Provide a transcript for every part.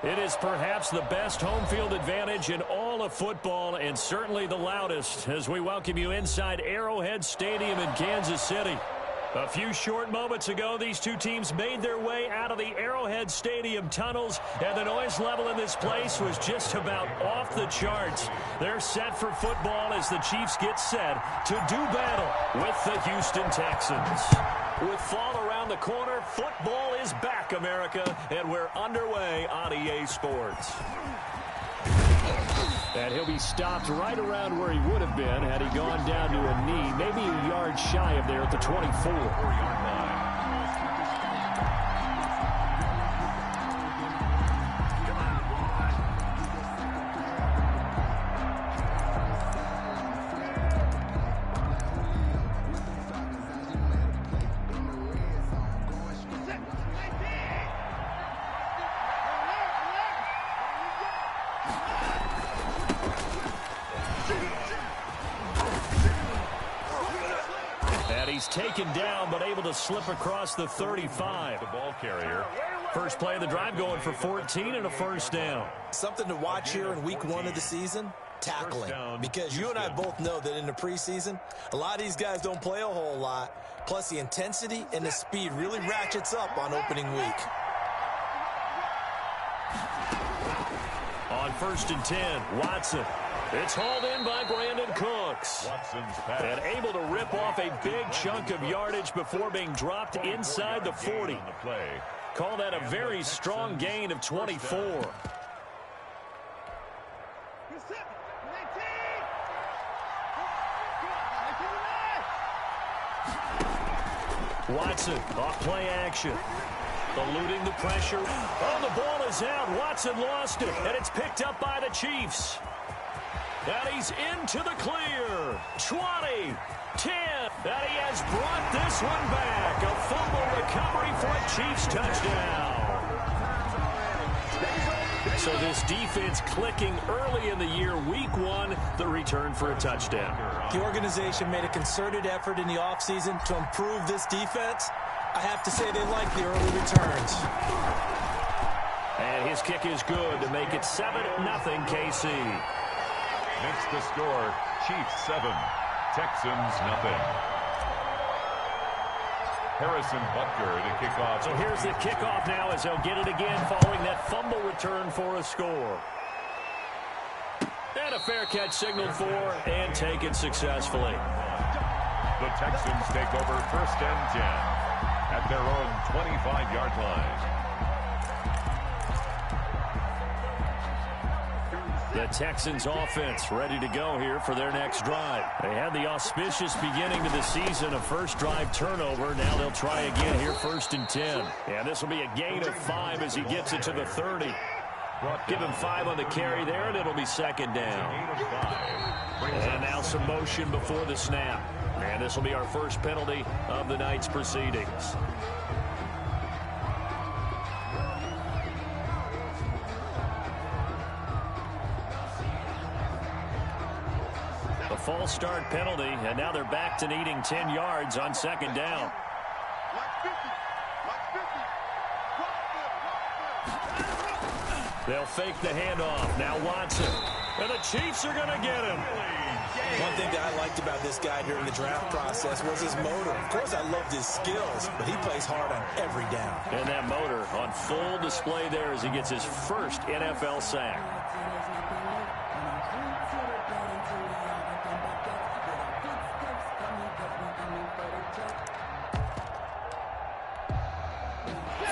It is perhaps the best home field advantage in all of football and certainly the loudest as we welcome you inside Arrowhead Stadium in Kansas City. A few short moments ago, these two teams made their way out of the Arrowhead Stadium tunnels, and the noise level in this place was just about off the charts. They're set for football as the Chiefs get set to do battle with the Houston Texans. With fall around the corner, football is back, America, and we're underway on EA Sports. And he'll be stopped right around where he would have been had he gone down to a knee, maybe a yard shy of there at the 24-yard line. He's taken down, but able to slip across the 35. The ball carrier. First play of the drive going for 14 and a first down. Something to watch here in week 1 of the season, tackling. Because you and I both know that in the preseason, a lot of these guys don't play a whole lot. Plus the intensity and the speed really ratchets up on opening week. On 1st and 10, Watson. It's hauled in by Brandon Cooks. And able to rip off a big chunk of yardage before being dropped inside the 40. Call that a very strong gain of 24. Watson off play action. Eluding the pressure. Oh, the ball is out. Watson lost it, and it's picked up by the Chiefs. And he's into the clear. 20, 10. And he has brought this one back. A fumble recovery for a Chiefs touchdown. So this defense clicking early in the year. Week 1, the return for a touchdown. The organization made a concerted effort in the offseason to improve this defense. I have to say they like the early returns. And his kick is good to make it 7-0 KC. Makes the score Chiefs 7, Texans nothing. Harrison Butker to kick off. So here's the kickoff now as they'll get it again following that fumble return for a score. And a fair catch signaled for and taken successfully. The Texans take over 1st and 10 at their own 25-yard line. The Texans offense ready to go here for their next drive. They had the auspicious beginning to the season, a first drive turnover. Now they'll try again here 1st and 10. And this will be a gain of 5 as he gets it to the 30. Give him 5 on the carry there, and it'll be 2nd down. And now some motion before the snap. And this will be our first penalty of the night's proceedings. A false start penalty, and now they're back to needing 10 yards on 2nd down. They'll fake the handoff. Now Watson. And the Chiefs are going to get him. One thing that I liked about this guy during the draft process was his motor. Of course, I loved his skills, but he plays hard on every down. And that motor on full display there as he gets his first NFL sack.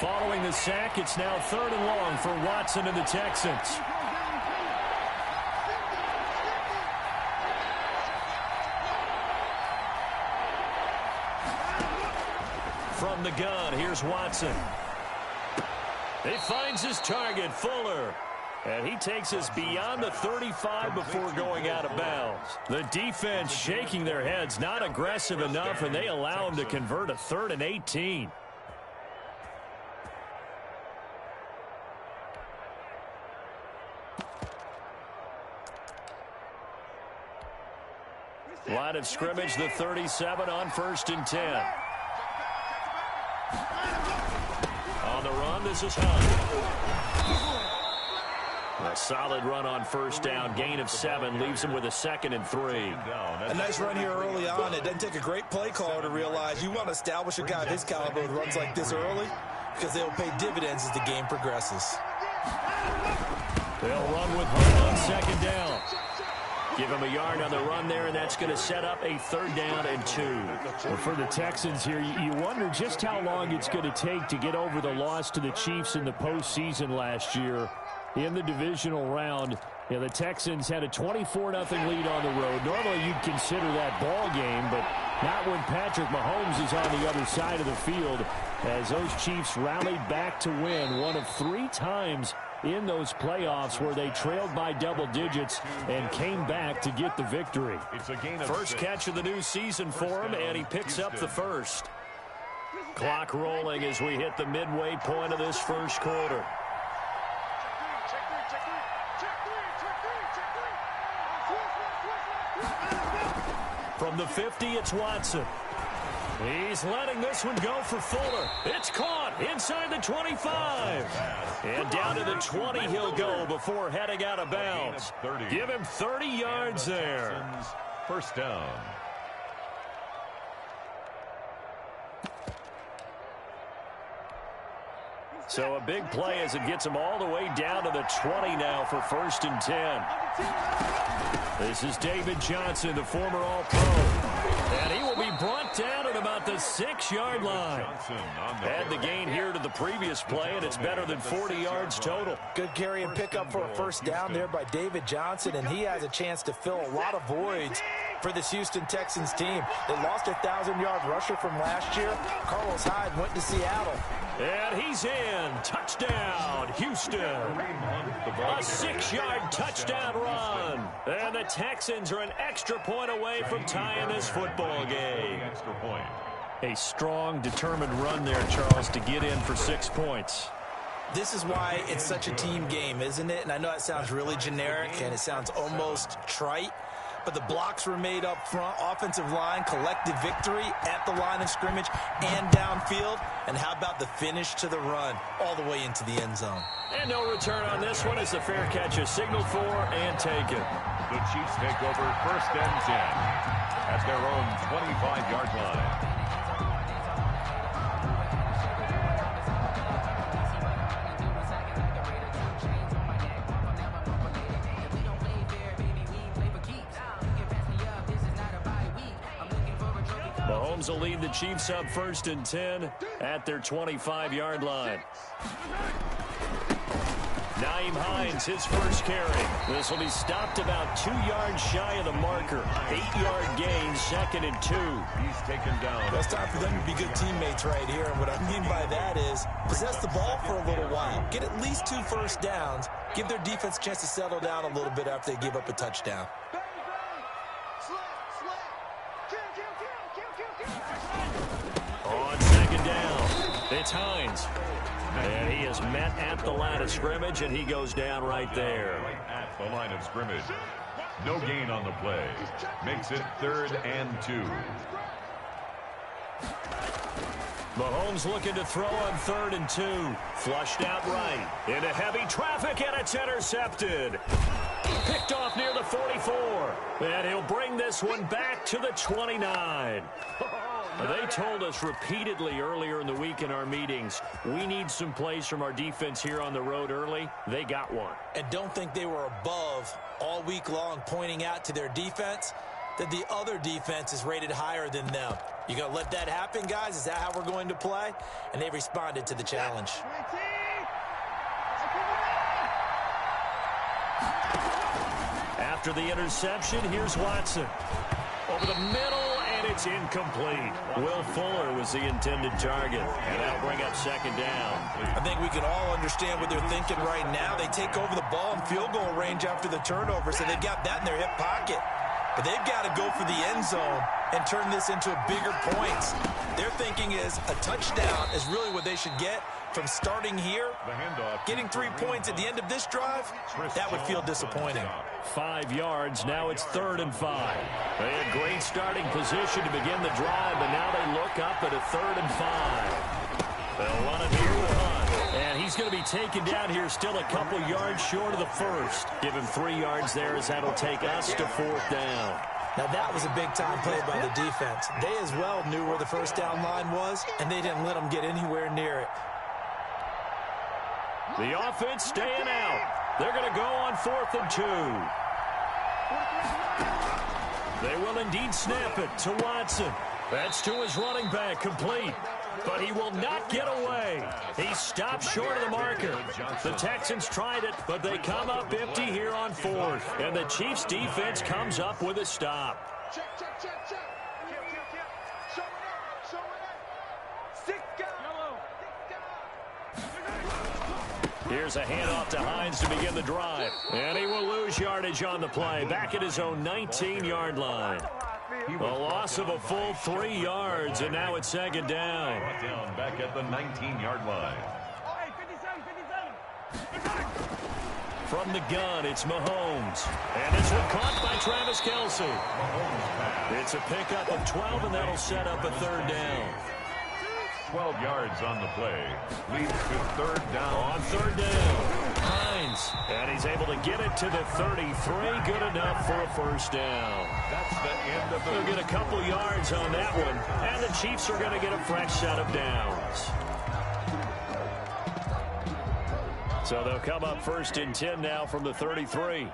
Following the sack, it's now 3rd and long for Watson and the Texans. From the gun, here's Watson. He finds his target, Fuller. And he takes us beyond the 35 before going out of bounds. The defense shaking their heads, not aggressive enough, and they allow him to convert a 3rd and 18. Line of scrimmage, the 37 on 1st and 10. On the run, this is Hunt. A solid run on first down. Gain of 7 leaves him with a 2nd and 3. A nice run here early on. It doesn't take a great play caller to realize you want to establish a guy of his caliber with runs like this early because they'll pay dividends as the game progresses. They'll run with Hunt on 2nd down. Give him a yard on the run there, and that's going to set up a 3rd down and 2. Well, for the Texans here, you wonder just how long it's going to take to get over the loss to the Chiefs in the postseason last year in the divisional round. Yeah, the Texans had a 24-0 lead on the road. Normally you'd consider that ball game, but not when Patrick Mahomes is on the other side of the field, as those Chiefs rallied back to win one of 3 times in those playoffs where they trailed by double digits and came back to get the victory. First catch of the new season for him, and he picks up the first. Clock rolling as we hit the midway point of this first quarter. From the 50, it's Watson. He's letting this one go for Fuller. It's caught inside the 25. And down to the 20 he'll go before heading out of bounds. Give him 30 yards there. First down. So a big play as it gets him all the way down to the 20 now for 1st and 10. This is David Johnson, the former All-Pro. And he will be brought down at about the 6-yard line. Add the gain here to the previous play, and it's better than 40 yards total. Good carry and pickup for a 1st down there by David Johnson, and he has a chance to fill a lot of voids for this Houston Texans team. They lost their 1,000-yard rusher from last year. Carlos Hyde went to Seattle. And he's in. Touchdown, Houston. A 6-yard touchdown run. And the Texans are an extra point away from tying this football game. A strong, determined run there, Charles, to get in for 6 points. This is why it's such a team game, isn't it? And I know it sounds really generic and it sounds almost trite, but the blocks were made up front, offensive line, collective victory at the line of scrimmage and downfield. And how about the finish to the run all the way into the end zone? And no return on this one as the fair catch is signaled for and taken. The Chiefs take over 1st and 10 at their own 25-yard line. Mahomes will lead the Chiefs up 1st and 10 at their 25-yard line. Naeem Hines, his first carry. This will be stopped about 2 yards shy of the marker. 8-yard gain, 2nd and 2. He's taken down. Well, it's time for them to be good teammates right here. And what I mean by that is possess the ball for a little while. Get at least 2 first downs. Give their defense a chance to settle down a little bit after they give up a touchdown. On 2nd down, it's Hines. And he is met at the line of scrimmage, and he goes down right there. At the line of scrimmage. No gain on the play. Makes it 3rd and 2. Mahomes looking to throw on 3rd and 2. Flushed out right. Into heavy traffic, and it's intercepted. Picked off near the 44. And he'll bring this one back to the 29. They told us repeatedly earlier in the week in our meetings, we need some plays from our defense here on the road early. They got one. And don't think they were above all week long pointing out to their defense that the other defense is rated higher than them. You going to let that happen, guys? Is that how we're going to play? And they responded to the challenge. After the interception, here's Watson. Over the middle, and it's incomplete. Will Fuller was the intended target, and that'll bring up 2nd down. I think we can all understand what they're thinking right now. They take over the ball in field goal range after the turnover, so they've got that in their hip pocket. But they've got to go for the end zone and turn this into bigger points. Their thinking is a touchdown is really what they should get from starting here. Getting 3 points at the end of this drive, that would feel disappointing. 5 yards. Now it's 3rd and 5. They had great starting position to begin the drive, but now they look up at a 3rd and 5. They'll run it here with Hunt. And He's going to be taken down here, still a couple yards short of the first. Give him 3 yards there, as that'll take us to 4th down. Now that was a big-time play by the defense. They as well knew where the first down line was, and they didn't let them get anywhere near it. The offense staying out. They're going to go on 4th and 2. They will indeed snap it to Watson. That's to his running back, complete. But he will not get away. He stopped short of the marker. The Texans tried it, but they come up empty here on 4th. And the Chiefs' defense comes up with a stop. Here's a handoff to Hines to begin the drive. And he will lose yardage on the play. Back at his own 19-yard line. A loss of a full 3 yards, and now it's 2nd down. Back at the 19-yard line. From the gun, it's Mahomes. And this one caught by Travis Kelce. It's a pickup of 12, and that'll set up a 3rd down. 12 yards on the play. Leads to 3rd down. On 3rd down, Hines. And he's able to get it to the 33. Good enough for a 1st down. That's the end of the... They'll get a couple yards on that one. And the Chiefs are going to get a fresh set of downs. So they'll come up 1st and 10 now from the 33.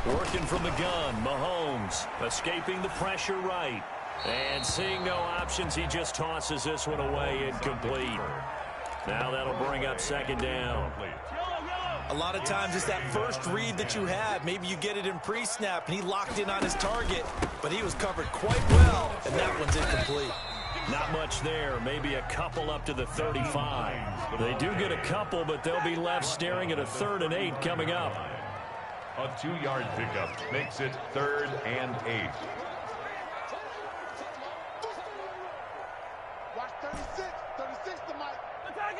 Working from the gun, Mahomes. Escaping the pressure right. And seeing no options, he just tosses this one away, incomplete. Now that'll bring up 2nd down. A lot of times it's that first read that you have. Maybe you get it in pre-snap, and he locked in on his target, but he was covered quite well, and that one's incomplete. Not much there. Maybe a couple up to the 35. They do get a couple, but they'll be left staring at a 3rd and 8 coming up. A 2-yard pickup makes it 3rd and 8. Watch 36 to Mike. Attack!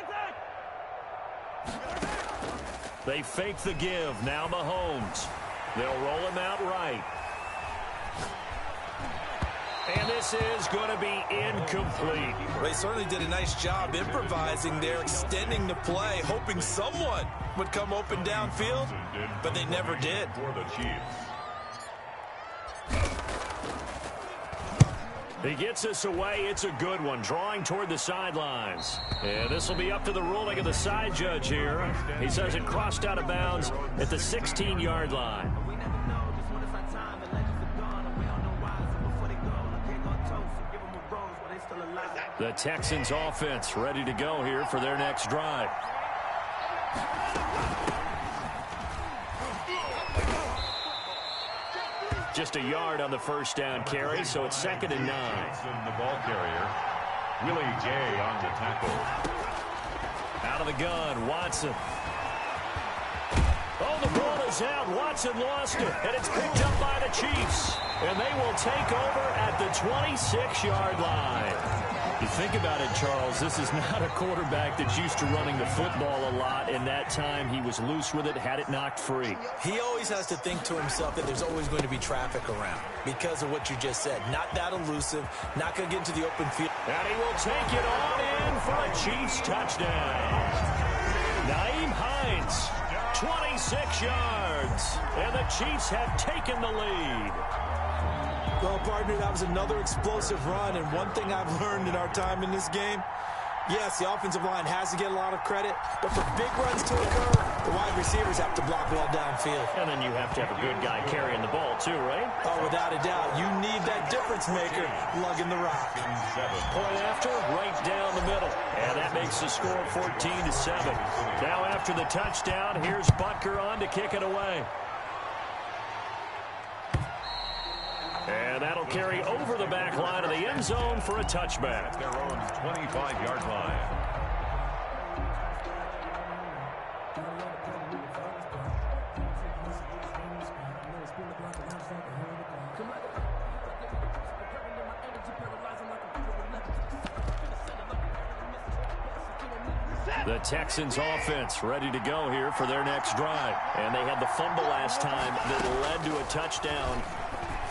They fake the give. Now Mahomes. They'll roll him out right. And this is going to be incomplete. They certainly did a nice job improvising there, extending the play, hoping someone would come open downfield, but they never did. For the Chiefs. He gets us away. It's a good one, drawing toward the sidelines. And this will be up to the ruling of the side judge here. He says it crossed out of bounds at the 16-yard line. The Texans offense ready to go here for their next drive. Just a yard on the 1st down carry, so it's 2nd and 9. The ball carrier, Willie Gay on the tackle. Out of the gun, Watson. Oh, the ball is out. Watson lost it, and it's picked up by the Chiefs. And they will take over at the 26-yard line. You think about it, Charles, this is not a quarterback that's used to running the football a lot, and that time he was loose with it, had it knocked free. He always has to think to himself that there's always going to be traffic around because of what you just said. Not that elusive, not going to get into the open field. And he will take it on in for a Chiefs touchdown. Nyheim Hines, 26 yards, and the Chiefs have taken the lead. Well, partner, that was another explosive run, and one thing I've learned in our time in this game, yes, the offensive line has to get a lot of credit, but for big runs to occur, the wide receivers have to block well downfield. And then you have to have a good guy carrying the ball too, right? Oh, without a doubt. You need that difference maker lugging the rock. Point after, right down the middle. And that makes the score 14-7. Now after the touchdown, here's Butker on to kick it away. And that'll carry over the back line of the end zone for a touchback. Their own 25-yard line. The Texans offense ready to go here for their next drive. And they had the fumble last time that led to a touchdown.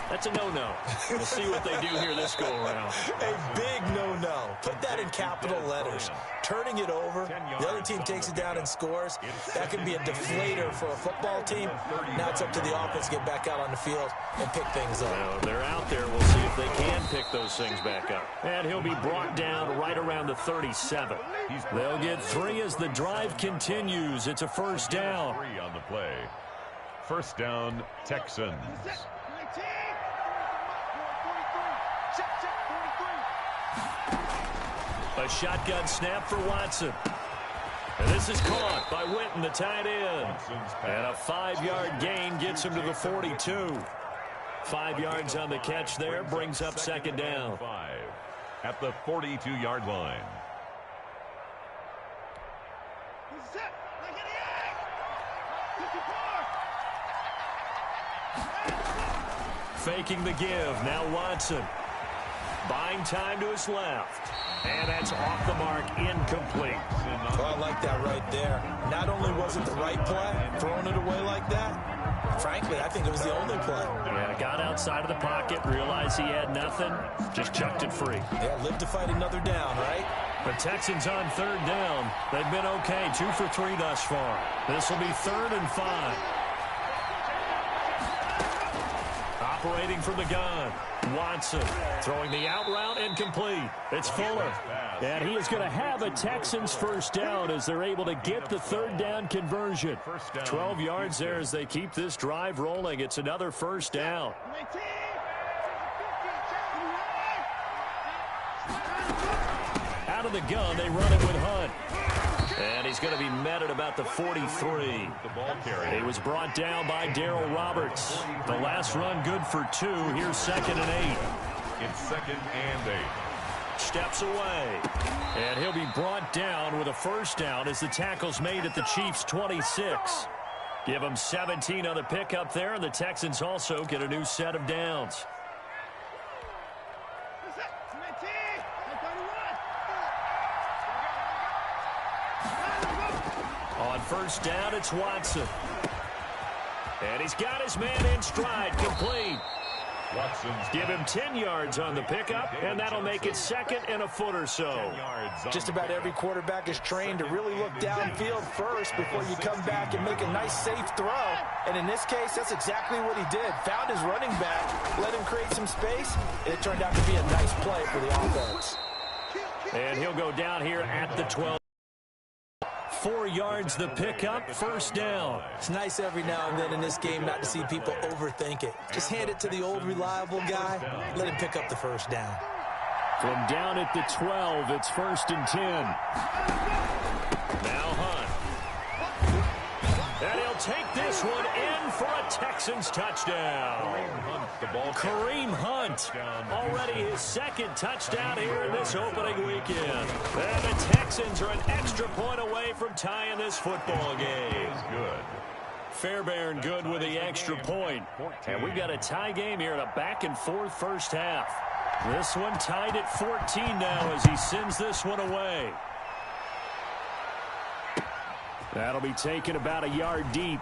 That's a no-no. We'll see what they do here this go-around. A big no-no. Put that in capital letters. Turning it over, the other team takes it down and scores. That can be a deflator for a football team. Now it's up to the offense to get back out on the field and pick things up. Well, they're out there. We'll see if they can pick those things back up. And he'll be brought down right around the 37. They'll get 3 as the drive continues. It's a first down. 3 on the play. First down, Texans. A shotgun snap for Watson. And this is caught by Witten, the tight end. And a 5-yard gain gets him to the 42. 5 yards on the catch there, brings up second down. 5 at the 42-yard line. Faking the give. Now Watson. Buying time to his left. And that's off the mark, incomplete. Well, I like that right there. Not only was it the right play, throwing it away like that, frankly, I think it was the only play. Yeah, got outside of the pocket, realized he had nothing, just chucked it free. Yeah, live to fight another down, right? The Texans on third down. They've been okay, 2 for 3 thus far. This will be 3rd and 5. Operating from the gun. Watson throwing the out route incomplete. It's Fuller. And he is going to have a Texans first down as they're able to get the third down conversion. 12 yards there as they keep this drive rolling. It's another first down. Out of the gun, they run it with Hunt. And he's going to be met at about the 43. He was brought down by Darryl Roberts. The last run good for 2. Here's 2nd and 8. It's 2nd and 8. Steps away. And he'll be brought down with a first down as the tackle's made at the Chiefs' 26. Give them 17 on the pickup there, and the Texans also get a new set of downs. On first down, it's Watson. And he's got his man in stride, complete. Give him 10 yards on the pickup, and that'll make it 2nd and a foot or so. Just about every quarterback is trained to really look downfield first before you come back and make a nice, safe throw. And in this case, that's exactly what he did. Found his running back, let him create some space, and it turned out to be a nice play for the offense. And he'll go down here at the 12. 4 yards the pickup, first down. It's nice every now and then in this game not to see people overthink it. Just hand it to the old reliable guy, let him pick up the first down. From down at the 12, it's 1st and 10. Now Hunt. And he'll take this one in for a Texans touchdown. Kareem Hunt, already his 2nd touchdown here in this opening weekend. And the Texans are an extra point away from tying this football game. Good. Fairbairn good with the extra point. And we've got a tie game here in a back-and-forth first half. This one tied at 14 now as he sends this one away. That'll be taken about a yard deep.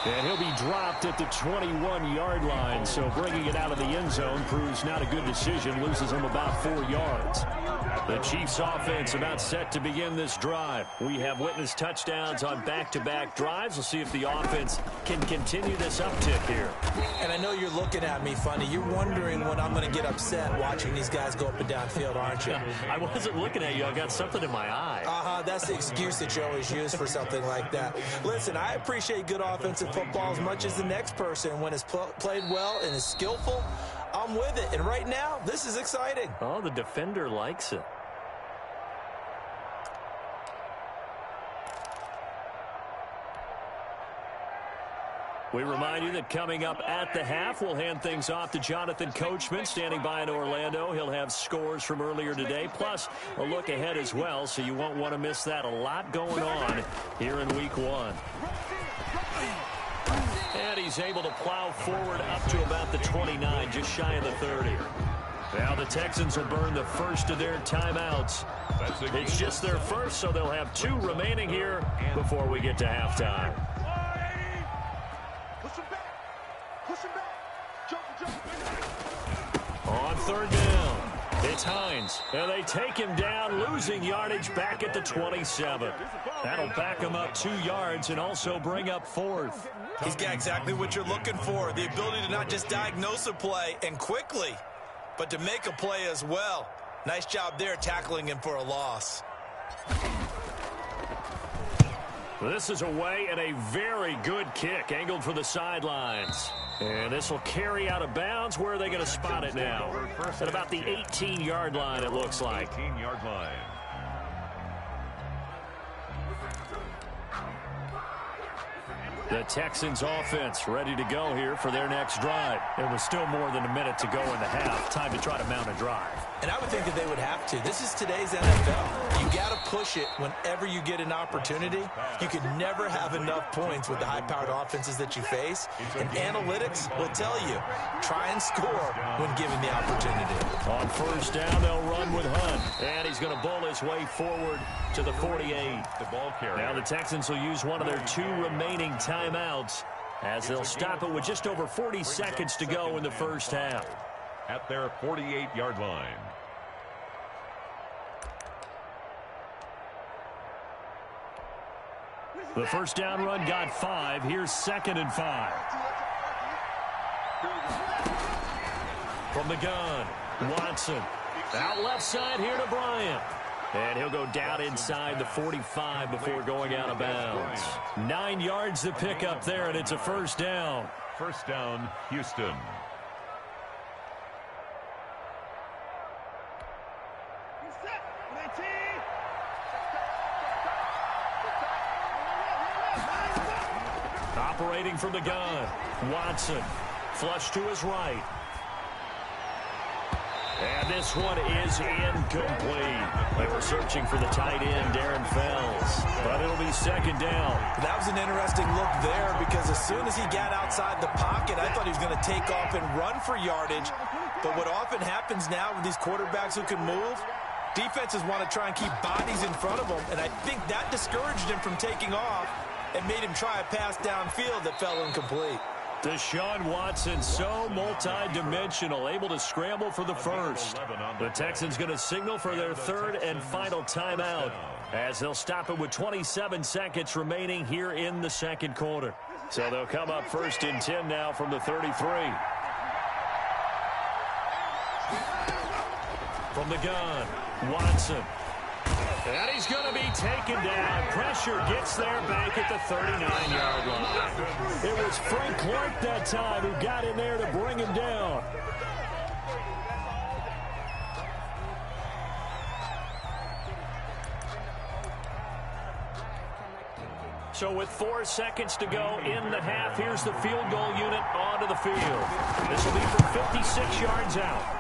And he'll be dropped at the 21-yard line, so bringing it out of the end zone proves not a good decision, loses him about 4 yards. The Chiefs offense about set to begin this drive. We have witnessed touchdowns on back-to-back drives. We'll see if the offense can continue this uptick here. And I know you're looking at me funny. You're wondering when I'm going to get upset watching these guys go up and down field, aren't you? I wasn't looking at you. I got something in my eye. That's the excuse that you always use for something like that. Listen, I appreciate good offensive football as much as the next person. When it's played well and is skillful, I'm with it. And right now, this is exciting. Oh, the defender likes it. We remind you that coming up at the half, we'll hand things off to Jonathan Coachman, standing by in Orlando. He'll have scores from earlier today, plus a look ahead as well, so you won't want to miss that. A lot going on here in Week 1. And he's able to plow forward up to about the 29, just shy of the 30. Now the Texans will burn the first of their timeouts. It's just their first, so they'll have 2 remaining here before we get to halftime. Push him back. Push him back. On third down, it's Hines, and they take him down, losing yardage back at the 27. That'll back him up 2 yards and also bring up fourth. He's got exactly what you're looking for, the ability to not just diagnose a play and quickly, but to make a play as well. Nice job there tackling him for a loss. This is away and a very good kick, angled for the sidelines. And this will carry out of bounds. Where are they going to spot it now? At about the 18-yard line, it looks like. 18-yard line. The Texans offense ready to go here for their next drive. There was still more than a minute to go in the half. Time to try to mount a drive. And I would think that they would have to. This is today's NFL. You got to push it whenever you get an opportunity. You can never have enough points with the high-powered offenses that you face. And analytics will tell you, try and score when given the opportunity. On first down, they'll run with Hunt. And he's going to bowl his way forward to the 48. The ball carrier. Now the Texans will use one of their 2 remaining timeouts as they'll stop it with just over 40 seconds to go in the first half. At their 48-yard line. The first down run got 5. Here's 2nd and 5. From the gun, Watson. Out left side here to Bryant. And he'll go down inside the 45 before going out of bounds. 9 yards to pick up there, and it's a first down. First down, Houston. Operating from the gun, Watson. Flush to his right. And this one is incomplete. They were searching for the tight end, Darren Fells. But it'll be 2nd down. That was an interesting look there because as soon as he got outside the pocket, I thought he was going to take off and run for yardage. But what often happens now with these quarterbacks who can move, defenses want to try and keep bodies in front of them. And I think that discouraged him from taking off and made him try a pass downfield that fell incomplete. Deshaun Watson, so multi-dimensional, able to scramble for the first. The Texans going to signal for their 3rd and final timeout as they'll stop it with 27 seconds remaining here in the 2nd quarter. So they'll come up 1st and 10 now from the 33. From the gun, Watson. And he's going to be taken down. Pressure gets there back at the 39-yard line. It was Frank Clark that time who got in there to bring him down. So with 4 seconds to go in the half, here's the field goal unit onto the field. This will be from 56 yards out.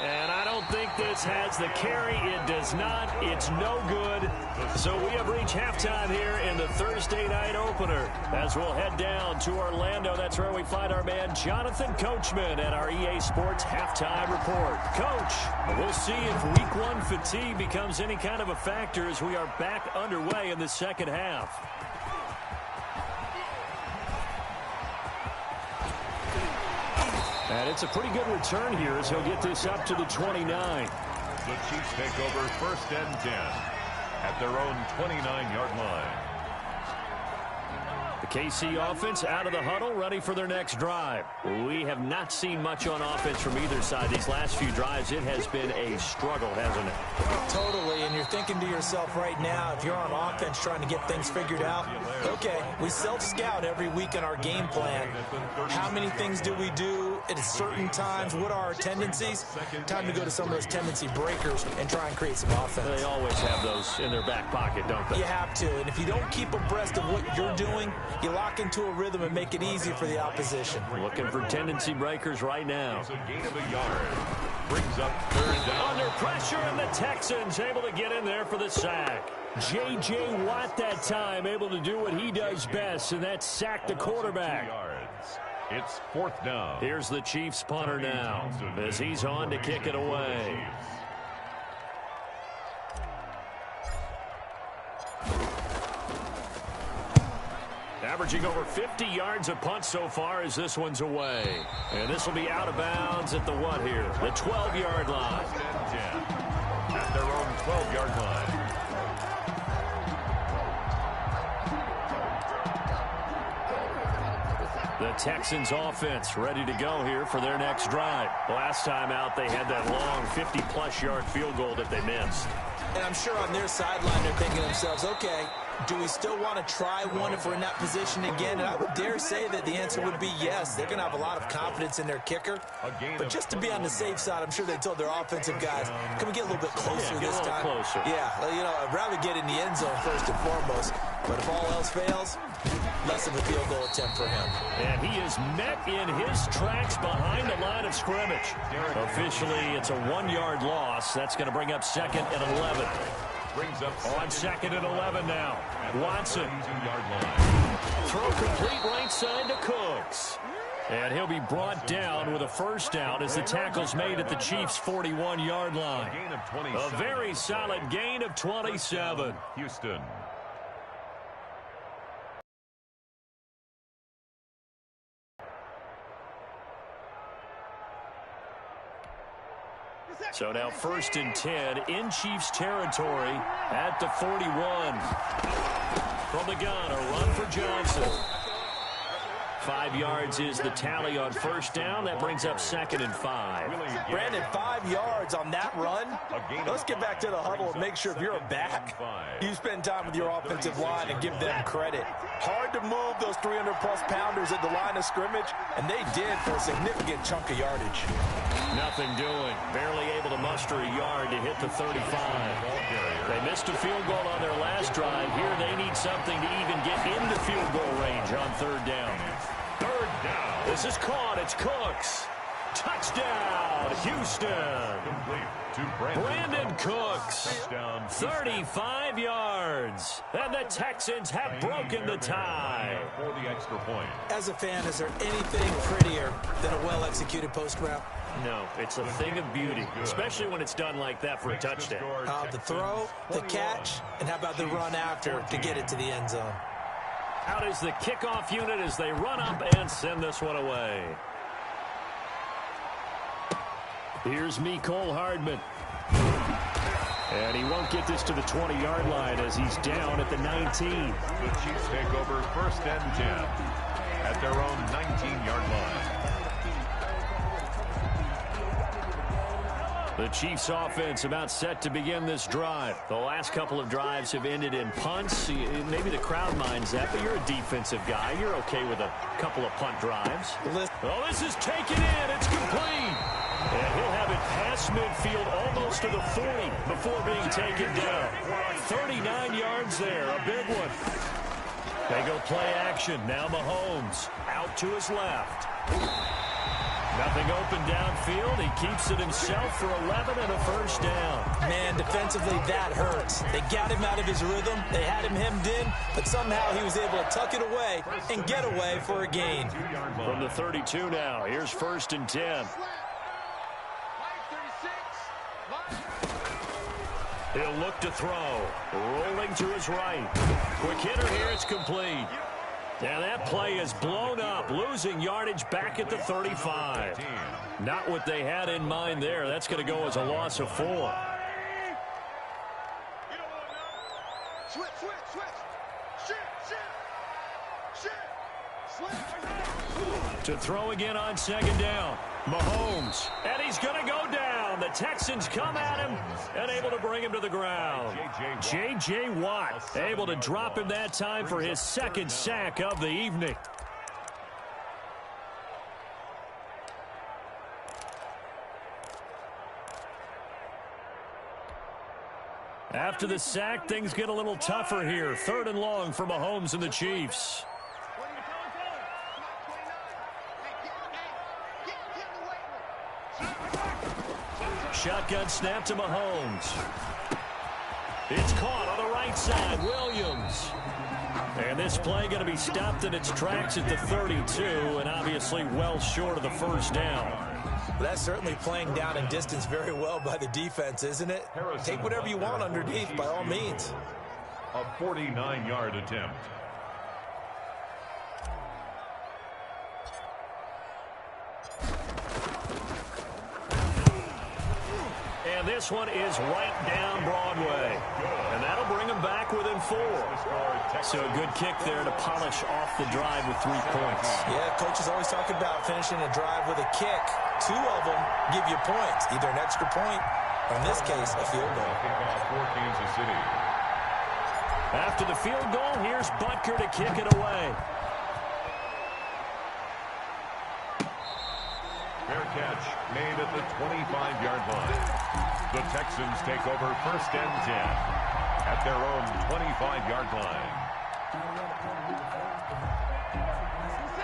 And I don't think this has the carry. It does not. It's no good. So we have reached halftime here in the Thursday night opener as we'll head down to Orlando. That's where we find our man Jonathan Coachman at our EA Sports Halftime Report. Coach, we'll see if Week 1 fatigue becomes any kind of a factor as we are back underway in the second half. And it's a pretty good return here as he'll get this up to the 29. The Chiefs take over 1st and 10 at their own 29-yard line. The KC offense out of the huddle, ready for their next drive. We have not seen much on offense from either side. These last few drives, it has been a struggle, hasn't it? Totally, and you're thinking to yourself right now, if you're on offense trying to get things figured out, okay, we self-scout every week in our game plan. How many things do we do at certain times? What are our tendencies? Time to go to some of those tendency breakers and try and create some offense. They always have those in their back pocket, don't they? You have to, and if you don't keep abreast of what you're doing, you lock into a rhythm and make it easy for the opposition. Looking for tendency breakers right now. It's a gain of a yard. Brings up 3rd down. Under pressure, and the Texans able to get in there for the sack. J.J. Watt that time able to do what he does best, and that's sack the quarterback. It's 4th down. Here's the Chiefs punter now as he's on to kick it away. Averaging over 50 yards a punt so far as this one's away. And this will be out of bounds at the what here? The 12-yard line. At their own 12-yard line. The Texans offense ready to go here for their next drive. Last time out, they had that long 50-plus yard field goal that they missed. And I'm sure on their sideline they're thinking to themselves, okay, do we still want to try one if we're in that position again? And I would dare say that the answer would be yes. They're going to have a lot of confidence in their kicker. But just to be on the safe side, I'm sure they told their offensive guys, can we get a little bit closer this time? Closer. Yeah, you know, I'd rather get in the end zone first and foremost. But if all else fails, less of a field goal attempt for him. And he is met in his tracks behind the line of scrimmage. Officially, it's a 1-yard loss. That's going to bring up 2nd and 11. Brings up on 2nd and 11 now. Watson. Throw complete right side to Cooks. And he'll be brought down with a first down as the tackle's made at the Chiefs' 41-yard line. A very solid gain of 27. Houston. So now 1st and 10 in Chiefs territory at the 41. From the gun, a run for Johnson. 5 yards is the tally on first down. That brings up 2nd and 5. Brandon, 5 yards on that run. Let's get back to the huddle and make sure if you're a back, you spend time with your offensive line and give them credit. Hard to move those 300-plus pounders at the line of scrimmage, and they did for a significant chunk of yardage. Nothing doing. Barely able to muster a yard to hit the 35. They missed a field goal on their last drive. Here they need something to even get into field goal range on 3rd down. 3rd down. This is caught. It's Cooks. Touchdown, Houston. Complete to Brandon Cooks. 35 yards. And the Texans have broken the tie. For the extra point. As a fan, is there anything prettier than a well-executed post route? No, it's a thing of beauty, especially when it's done like that for a touchdown. The throw, the catch, and how about the run after to get it to the end zone? Out is the kickoff unit as they run up and send this one away. Here's Mecole Hardman. And he won't get this to the 20-yard line as he's down at the 19. The Chiefs take over 1st and 10 at their own 19-yard line. The Chiefs offense about set to begin this drive. The last couple of drives have ended in punts. Maybe the crowd minds that, but you're a defensive guy. You're okay with a couple of punt drives. Oh, this is taken in. It's complete. And he'll have it past midfield almost to the 40 before being taken down. 39 yards there, a big one. They go play action. Now Mahomes out to his left. Nothing open downfield. He keeps it himself for 11 and a first down. Man, defensively, that hurts. They got him out of his rhythm. They had him hemmed in, but somehow he was able to tuck it away and get away for a gain. From the 32 now, here's 1st and 10. He'll look to throw. Rolling to his right. Quick hitter here. It's complete. Now that play is blown up, losing yardage back at the 35. Not what they had in mind there. That's going to go as a loss of 4. To throw again on 2nd down. Mahomes, and he's going to go down. The Texans come at him and able to bring him to the ground. J.J. Watt able to drop him that time for his 2nd sack of the evening. After the sack, things get a little tougher here. 3rd and long for Mahomes and the Chiefs. Shotgun snap to Mahomes. It's caught on the right side. Williams. And this play going to be stopped in its tracks at the 32, and obviously well short of the first down. Well, that's certainly playing down in distance very well by the defense, isn't it? Take whatever you want underneath by all means. A 49-yard attempt. And this one is right down Broadway. And that'll bring them back within 4. So a good kick there to polish off the drive with 3 points. Yeah, coaches always talk about finishing a drive with a kick. 2 of them give you points, either an extra point or, in this case, a field goal. After the field goal, here's Butker to kick it away. Fair catch made at the 25-yard line. The Texans take over 1st and 10 at their own 25-yard line.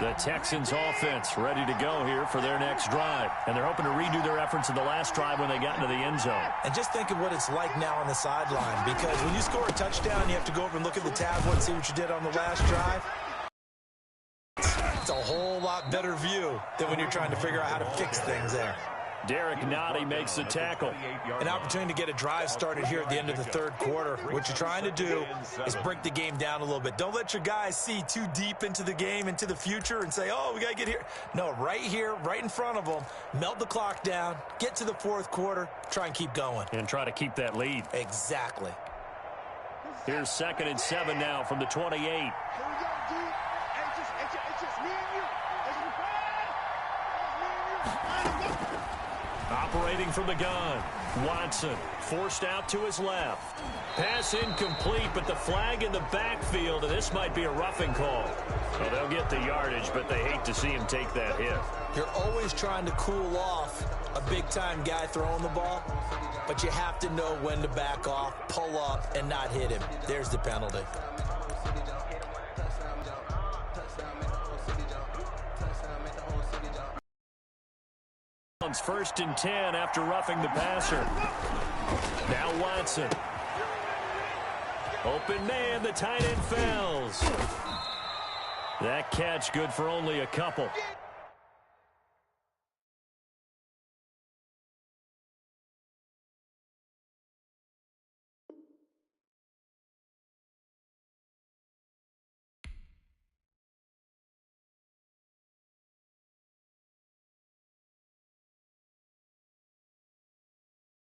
The Texans offense ready to go here for their next drive. And they're hoping to redo their efforts in the last drive when they got into the end zone. And just think of what it's like now on the sideline, because when you score a touchdown, you have to go over and look at the tablet and see what you did on the last drive. It's a whole lot better view than when you're trying to figure out how to fix things there. Derek Nottie makes the tackle. An opportunity to get a drive started here at the end of the 3rd quarter. What you're trying to do is break the game down a little bit. Don't let your guys see too deep into the game, into the future, and say, oh, we got to get here. No, right here, right in front of them, melt the clock down, get to the 4th quarter, try and keep going. And try to keep that lead. Exactly. Here's 2nd and 7 now from the 28. Here we go, dude. It's just me and you. It's me and you. Operating from the gun, Watson forced out to his left. Pass incomplete, but the flag in the backfield, and this might be a roughing call. Well, they'll get the yardage, but they hate to see him take that hit. You're always trying to cool off a big-time guy throwing the ball, but you have to know when to back off, pull up, and not hit him. There's the penalty. First and 10 after roughing the passer. Now Watson. Open man, the tight end fails. That catch good for only a couple.